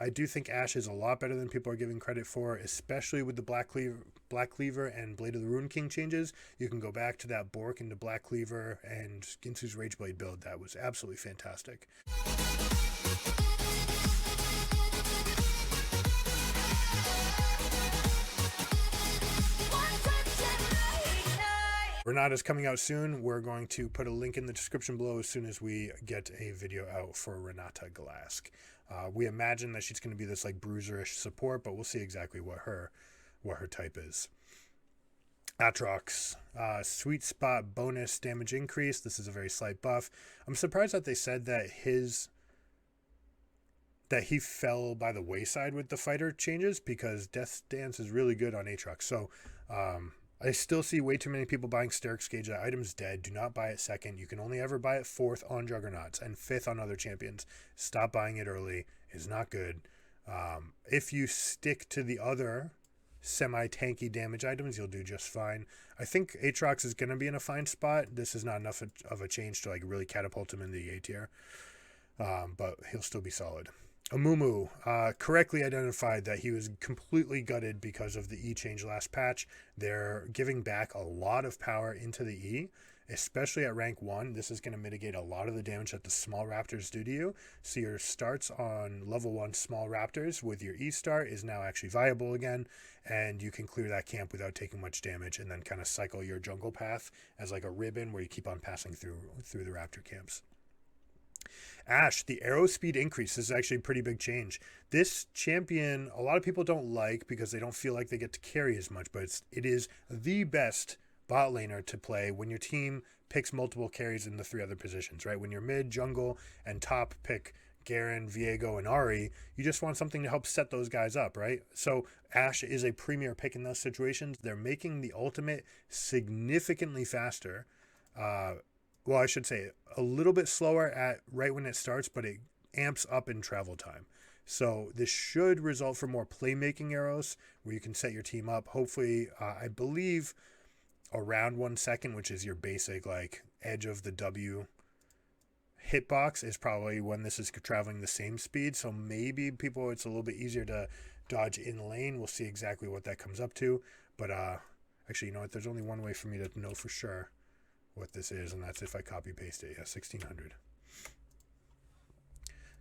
I do think Ashe is a lot better than people are giving credit for, especially with the Black Cleaver and Blade of the Ruin King changes. You can go back to that Bork into Black Cleaver and Ginsu's Rageblade build. That was absolutely fantastic. Renata's coming out soon. We're going to put a link in the description below as soon as we get a video out for Renata Glasc. We imagine that she's going to be this like bruiserish support, but we'll see exactly what her type is. Atrox, sweet spot bonus damage increase. This is a very slight buff. I'm surprised that they said that he fell by the wayside with the fighter changes, because Death Dance is really good on Atrox. So I still see way too many people buying Sterix Gauge. That item's dead. Do not buy it second. You can only ever buy it fourth on Juggernauts and fifth on other champions. Stop buying it early. It's not good. If you stick to the other semi-tanky damage items, you'll do just fine. I think Atrox is going to be in a fine spot. This is not enough of a change to like really catapult him in the A tier, but he'll still be solid. Amumu correctly identified that he was completely gutted because of the E change last patch. They're giving back a lot of power into the E, especially at rank 1. This is going to mitigate a lot of the damage that the small raptors do to you. So your starts on level 1 small raptors with your E start is now actually viable again, and you can clear that camp without taking much damage, and then kind of cycle your jungle path as like a ribbon where you keep on passing through the raptor camps. Ashe, the arrow speed increase is actually a pretty big change. This champion, a lot of people don't like because they don't feel like they get to carry as much, but it is the best bot laner to play when your team picks multiple carries in the 3 other positions, right? When your mid, jungle, and top pick Garen, Viego, and Ahri, you just want something to help set those guys up, right? So Ashe is a premier pick in those situations. They're making the ultimate significantly faster. Well, I should say a little bit slower at right when it starts, but it amps up in travel time. So this should result from more playmaking arrows where you can set your team up. Hopefully, I believe around 1 second, which is your basic like edge of the W hitbox, is probably when this is traveling the same speed. So maybe it's a little bit easier to dodge in lane. We'll see exactly what that comes up to. But actually, you know what? There's only one way for me to know for sure what this is, and that's if I copy paste it. Yeah, 1600,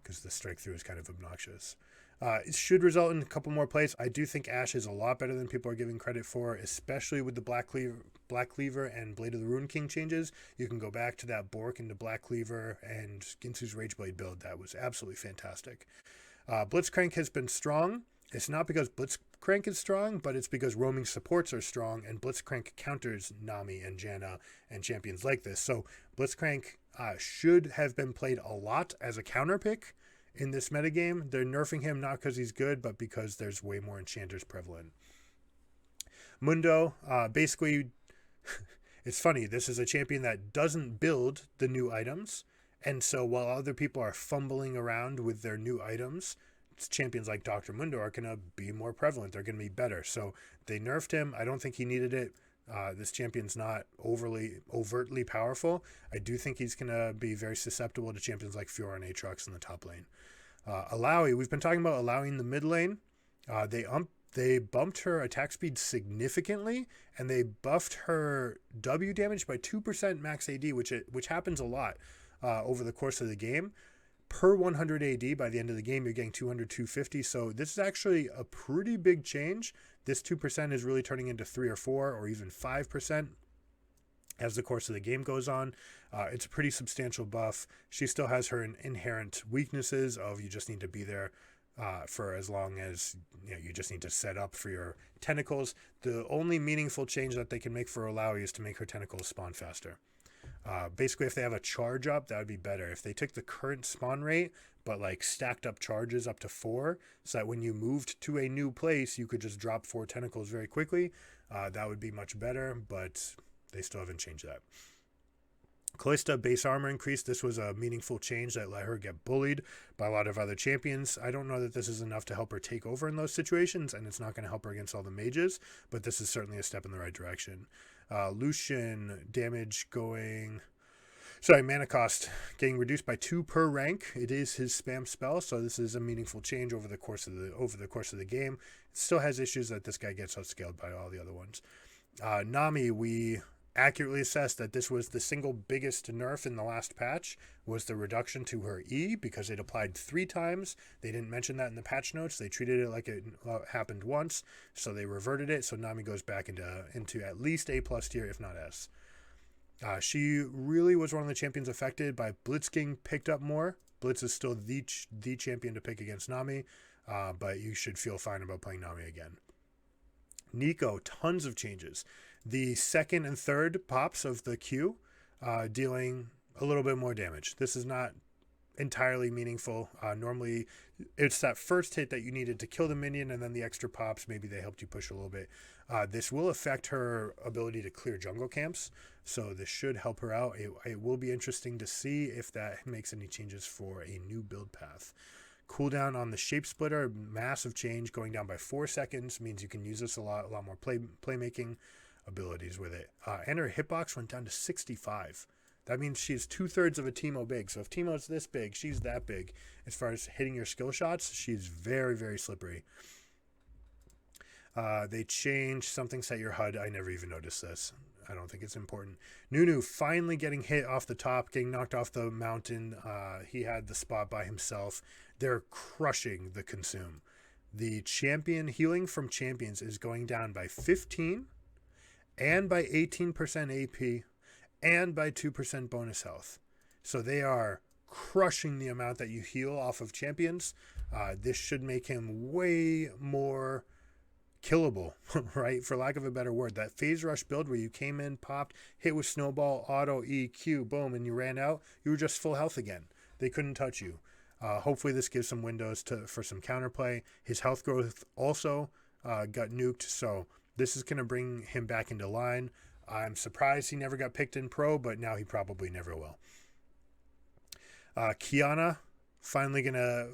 because the strike through is kind of obnoxious. It should result in a couple more plays. I do think Ashe is a lot better than people are giving credit for, especially with the Black Cleaver and Blade of the Ruin King changes. You can go back to that Bork into Black Cleaver and Ginsu's Rageblade build. That was absolutely fantastic. Blitzcrank has been strong. It's not because Blitzcrank is strong, but it's because roaming supports are strong, and Blitzcrank counters Nami and Janna and champions like this. So Blitzcrank should have been played a lot as a counter pick in this metagame. They're nerfing him not because he's good, but because there's way more enchanters prevalent. Mundo, basically, it's funny. This is a champion that doesn't build the new items, and so while other people are fumbling around with their new items, champions like Dr. Mundo are going to be more prevalent. They're going to be better. So they nerfed him. I don't think he needed it. This champion's not overtly powerful. I do think he's going to be very susceptible to champions like Fiora and Aatrox in the top lane. Alawi, we've been talking about allowing the mid lane. They bumped her attack speed significantly, and they buffed her W damage by 2% max AD, which happens a lot over the course of the game. Per 100 AD by the end of the game, you're getting 200, 250. So this is actually a pretty big change. This 2% is really turning into 3 or 4 or even 5% as the course of the game goes on. It's a pretty substantial buff. She still has her inherent weaknesses of you just need to be there for as long as you just need to set up for your tentacles. The only meaningful change that they can make for Alawi is to make her tentacles spawn faster. Basically, if they have a charge up, that would be better. If they took the current spawn rate, but like stacked up charges up to 4, so that when you moved to a new place, you could just drop 4 tentacles very quickly, that would be much better, but they still haven't changed that. Callista base armor increase. This was a meaningful change that let her get bullied by a lot of other champions. I don't know that this is enough to help her take over in those situations, and it's not going to help her against all the mages, but this is certainly a step in the right direction. Lucian damage going Sorry, mana cost getting reduced by 2 per rank. It is his spam spell, so this is a meaningful change over the course of the game. It still has issues that this guy gets outscaled by all the other ones. Nami, we accurately assessed that this was the single biggest nerf in the last patch, was the reduction to her E, because it applied 3 times. They didn't mention that in the patch notes. They treated it like it happened once, so they reverted it. So Nami goes back into at least A+ tier, if not S. She really was one of the champions affected by Blitzking picked up more. Blitz is still the champion to pick against Nami, but you should feel fine about playing Nami again. Nico, tons of changes. The second and third pops of the Q, dealing a little bit more damage. This is not entirely meaningful. Normally, it's that first hit that you needed to kill the minion, and then the extra pops, maybe they helped you push a little bit. This will affect her ability to clear jungle camps, so this should help her out. It will be interesting to see if that makes any changes for a new build path. Cooldown on the Shape Splitter, massive change, going down by 4 seconds, means you can use this a lot more playmaking abilities with it. And her hitbox went down to 65. That means she's 2/3 of a Teemo big. So if Teemo's this big, she's that big. As far as hitting your skill shots, she's very, very slippery. They changed something, set your HUD. I never even noticed this. I don't think it's important. Nunu finally getting hit off the top, getting knocked off the mountain. He had the spot by himself. They're crushing the consume. The champion healing from champions is going down by 15 and by 18% AP and by 2% bonus health. So they are crushing the amount that you heal off of champions. This should make him way more killable, right? For lack of a better word. That phase rush build where you came in, popped, hit with snowball, auto, EQ, boom, and you ran out, you were just full health again. They couldn't touch you. Hopefully this gives some windows for some counterplay. His health growth also got nuked, so this is going to bring him back into line. I'm surprised he never got picked in pro, but now he probably never will. Kiana finally gonna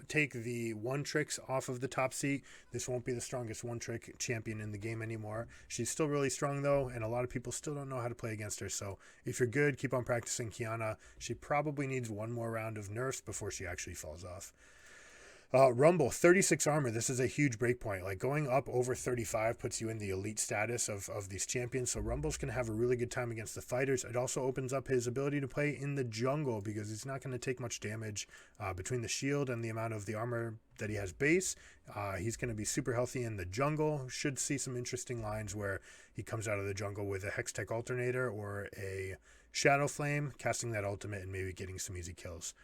take the one tricks off of the top seat. This won't be the strongest one trick champion in the game anymore. She's still really strong though, and a lot of people still don't know how to play against her. So if you're good, keep on practicing Kiana. She probably needs one more round of nerfs before she actually falls off. Rumble, 36 armor. This is a huge breakpoint. Like going up over 35 puts you in the elite status of these champions. So Rumble's going to have a really good time against the fighters. It also opens up his ability to play in the jungle because he's not going to take much damage between the shield and the amount of the armor that he has base. He's going to be super healthy in the jungle. Should see some interesting lines where he comes out of the jungle with a Hextech Alternator or a Shadow Flame, casting that ultimate and maybe getting some easy kills.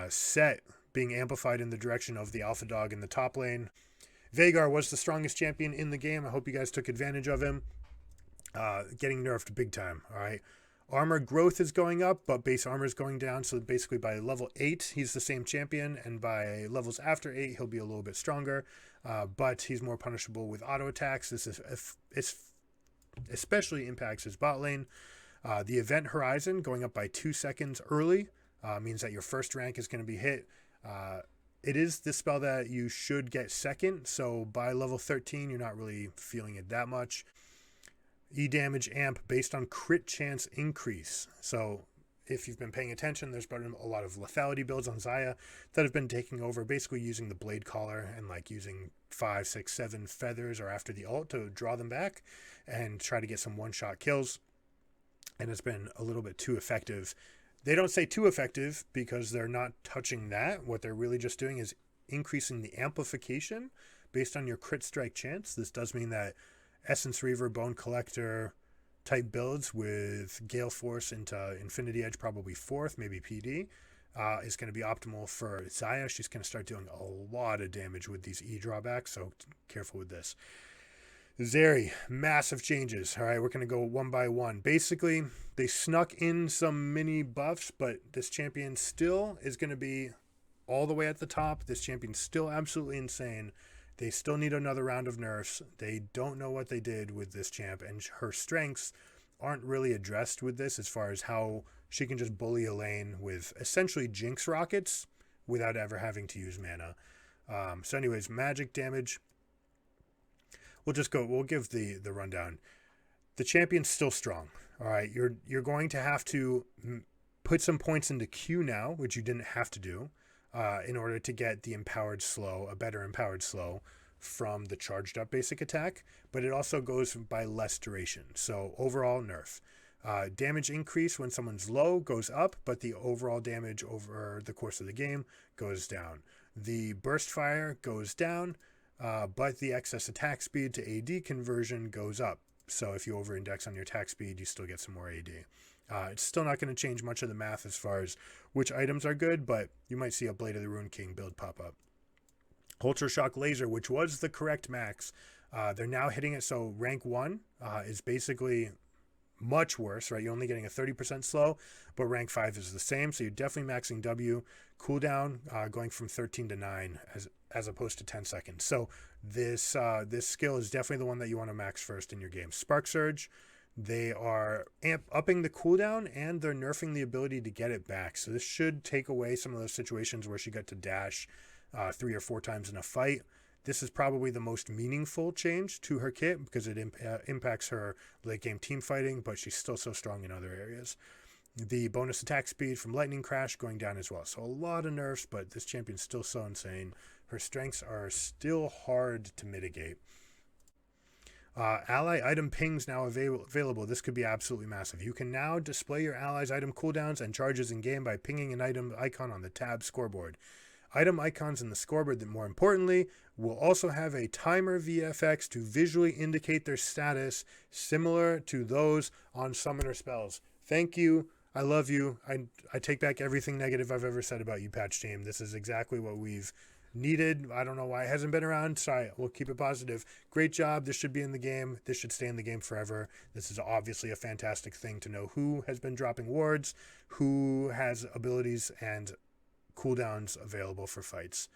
Set being amplified in the direction of the alpha dog in the top lane. Veigar was the strongest champion in the game. I hope you guys took advantage of him. Getting nerfed big time, all right? Armor growth is going up, but base armor is going down. So basically by level 8, he's the same champion. And by levels after 8, he'll be a little bit stronger. But he's more punishable with auto attacks. This is especially impacts his bot lane. The event horizon going up by 2 seconds early means that your first rank is going to be hit. It is the spell that you should get second, so by level 13 you're not really feeling it that much. E damage amp based on crit chance increase. So if you've been paying attention, there's been a lot of lethality builds on Xayah that have been taking over, basically using the blade collar and like using 5, 6, 7 feathers or after the ult to draw them back and try to get some one-shot kills. And it's been a little bit too effective. They don't say too effective because they're not touching that. What they're really just doing is increasing the amplification based on your crit strike chance. This does mean that Essence Reaver, Bone Collector type builds with Gale Force into Infinity Edge, probably 4th, maybe PD, is going to be optimal for Xayah. She's going to start doing a lot of damage with these E drawbacks, so careful with this. Zeri, massive changes. All right, we're going to go one by one. Basically, they snuck in some mini buffs, but this champion still is going to be all the way at the top. This champion's still absolutely insane. They still need another round of nerfs. They don't know what they did with this champ, and her strengths aren't really addressed with this as far as how she can just bully a lane with essentially Jinx rockets without ever having to use mana. So anyways, magic damage. We'll give the rundown. The champion's still strong. All right, you're going to have to put some points into Q now, which you didn't have to do, in order to get the empowered slow, a better empowered slow from the charged up basic attack. But it also goes by less duration. So overall nerf. Damage increase when someone's low goes up, but the overall damage over the course of the game goes down. The burst fire goes down, but the excess attack speed to AD conversion goes up. So if you over-index on your attack speed, you still get some more AD. It's still not going to change much of the math as far as which items are good, but you might see a Blade of the Rune King build pop up. Ultra Shock Laser, which was the correct max, they're now hitting it. So rank 1 is basically much worse, right? You're only getting a 30% slow, but rank 5 is the same. So you're definitely maxing W. Cooldown going from 13 to 9 as opposed to 10 seconds. So this skill is definitely the one that you want to max first in your game. Spark Surge, they are upping the cooldown and they're nerfing the ability to get it back. So this should take away some of those situations where she got to dash 3 or 4 times in a fight. This is probably the most meaningful change to her kit because it impacts her late game team fighting, but she's still so strong in other areas. The bonus attack speed from Lightning Crash going down as well. So a lot of nerfs, but this champion's still so insane. Her strengths are still hard to mitigate. Ally item pings now available. This could be absolutely massive. You can now display your allies' item cooldowns and charges in game by pinging an item icon on the tab scoreboard. Item icons in the scoreboard that, more importantly, will also have a timer VFX to visually indicate their status, similar to those on summoner spells. Thank you. I love you. I take back everything negative I've ever said about you, Patch Team. This is exactly what we've needed. I don't know why it hasn't been around. Sorry, we'll keep it positive. Great job. This should be in the game. This should stay in the game forever. This is obviously a fantastic thing to know who has been dropping wards, who has abilities and cooldowns available for fights.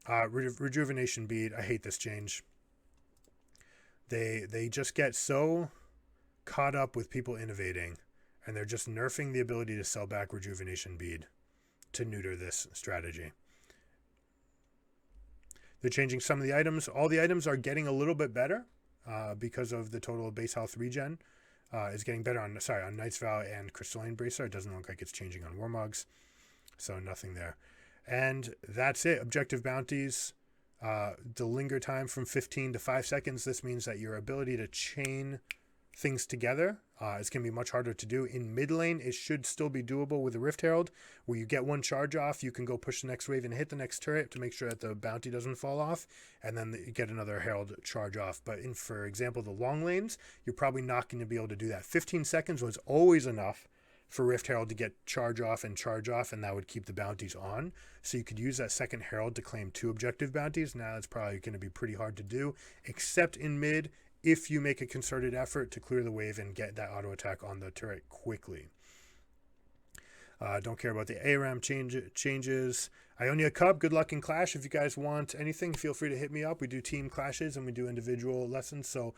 Rejuvenation bead. I hate this change. They just get so caught up with people innovating, and they're just nerfing the ability to sell back rejuvenation bead to neuter this strategy. They're changing some of the items. All the items are getting a little bit better because of the total base health regen. Is getting better on Knight's Vow and Crystalline Bracer. It doesn't look like it's changing on Warmogs. So nothing there. And that's it. Objective bounties. The linger time from 15 to 5 seconds. This means that your ability to chain things together is going to be much harder to do. In mid lane, it should still be doable with a Rift Herald, where you get one charge off, you can go push the next wave and hit the next turret to make sure that the bounty doesn't fall off, and then you get another Herald charge off. But in, for example, the long lanes, you're probably not going to be able to do that. 15 seconds was always enough for Rift Herald to get charge off, and that would keep the bounties on. So you could use that second Herald to claim 2 objective bounties. Now it's probably going to be pretty hard to do, except in mid, if you make a concerted effort to clear the wave and get that auto attack on the turret quickly. Don't care about the ARAM changes. Ionia Cup, good luck in Clash. If you guys want anything, feel free to hit me up. We do team clashes and we do individual lessons. So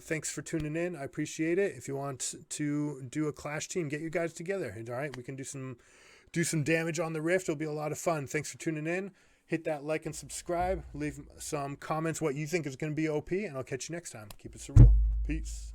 thanks for tuning in. I appreciate it. If you want to do a Clash team, get you guys together. All right, we can do some damage on the Rift. It'll be a lot of fun. Thanks for tuning in. Hit that like and subscribe. Leave some comments what you think is going to be OP, and I'll catch you next time. Keep it surreal. Peace.